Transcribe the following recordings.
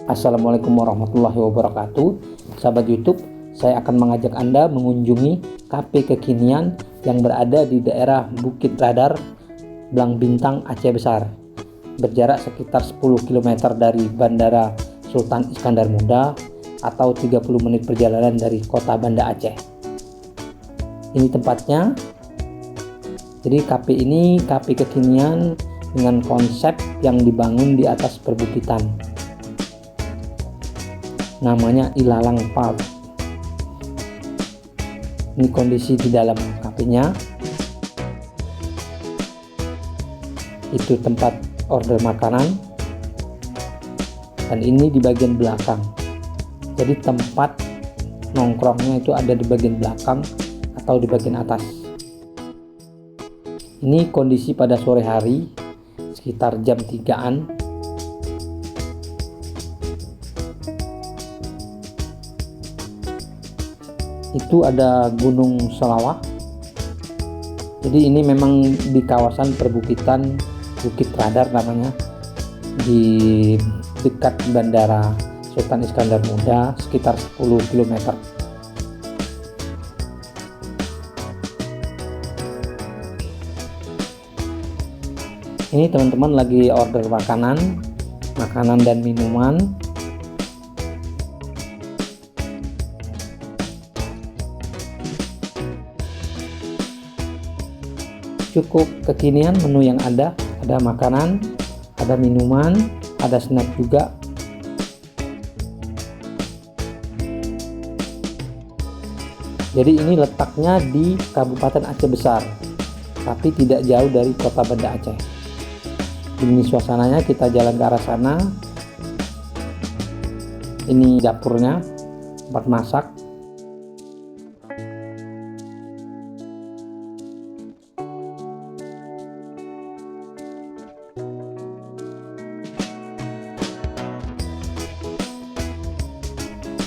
Assalamualaikum warahmatullahi wabarakatuh. Sahabat YouTube, saya akan mengajak Anda mengunjungi kafe kekinian yang berada di daerah Bukit Radar, Blang Bintang, Aceh Besar. Berjarak sekitar 10 km dari Bandara Sultan Iskandar Muda atau 30 menit perjalanan dari kota Banda Aceh. Ini tempatnya. Jadi kafe ini kafe kekinian dengan konsep yang dibangun di atas perbukitan. Namanya Ilalang Park. Ini kondisi di dalam kafenya. Itu tempat order makanan. Dan ini di bagian belakang. Jadi tempat nongkrongnya itu ada di bagian belakang atau di bagian atas. Ini kondisi pada sore hari sekitar jam 3-an. Itu ada Gunung Selawah. Jadi ini memang di kawasan perbukitan Bukit Radar namanya, di dekat Bandara Sultan Iskandar Muda sekitar 10 km. Ini teman-teman lagi order makanan dan minuman. Cukup kekinian menu yang ada makanan, ada minuman, ada snack juga. Jadi ini letaknya di Kabupaten Aceh Besar, tapi tidak jauh dari kota Banda Aceh. Ini suasananya, kita jalan ke arah sana. Ini dapurnya, tempat masak.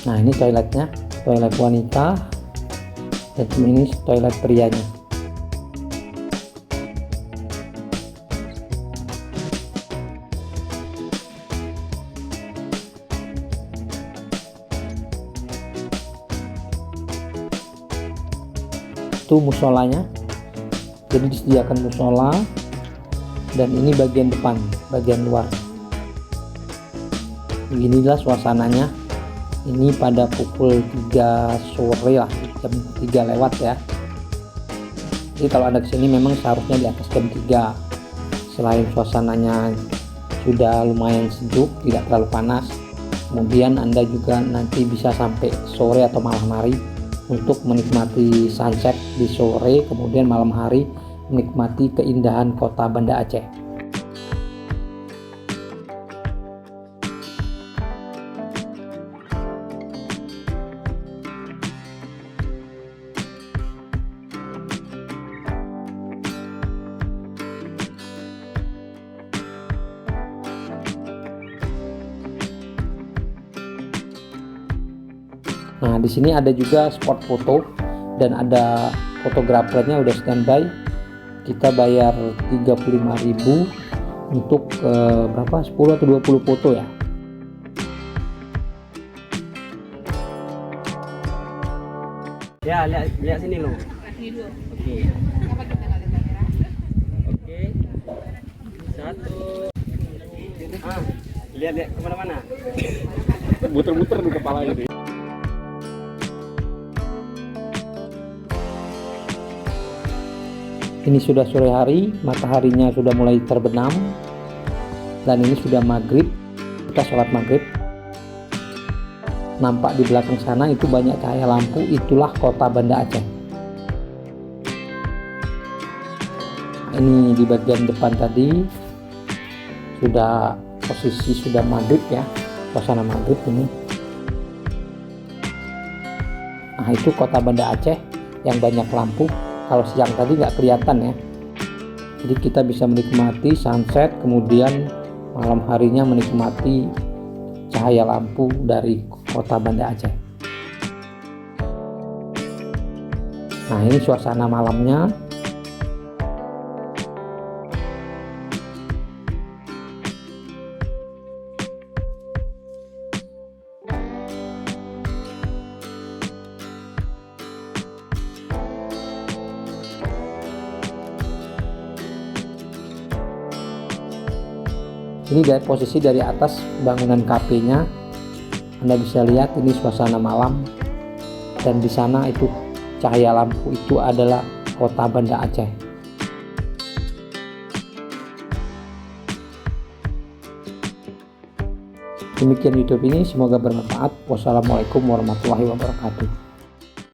Nah, ini toiletnya, toilet wanita, dan ini toilet prianya. Itu musolanya, jadi disediakan musola, dan ini bagian depan, bagian luar. Beginilah suasananya. Ini pada pukul 3 sore lah, jam 3 lewat ya. Jadi kalau Anda kesini memang seharusnya di atas jam 3. Selain suasananya sudah lumayan sejuk, tidak terlalu panas, kemudian Anda juga nanti bisa sampai sore atau malam hari untuk menikmati sunset di sore, kemudian malam hari menikmati keindahan kota Banda Aceh. Nah, di sini ada juga spot foto dan ada fotografernya udah standby. Kita bayar 35.000 untuk berapa? 10 atau 20 foto ya. Ya, lihat sini lo. Oke. Oke. Satu. Lihat kemana-mana. Muter-muter di kepala ini. Ini sudah sore hari, mataharinya sudah mulai terbenam, dan ini sudah maghrib. Kita sholat maghrib. Nampak di belakang sana itu banyak cahaya lampu, itulah kota Banda Aceh. Ini di bagian depan tadi sudah posisi sudah maghrib ya, suasana maghrib ini. Nah, itu kota Banda Aceh yang banyak lampu. Kalau siang tadi nggak kelihatan ya. Jadi kita bisa menikmati sunset, kemudian malam harinya menikmati cahaya lampu dari kota Banda Aceh. Nah, ini suasana malamnya. Ini dari posisi dari atas bangunan KP-nya. Anda bisa lihat ini suasana malam, dan di sana itu cahaya lampu itu adalah kota Banda Aceh. Demikian YouTube ini, semoga bermanfaat. Wassalamualaikum warahmatullahi wabarakatuh.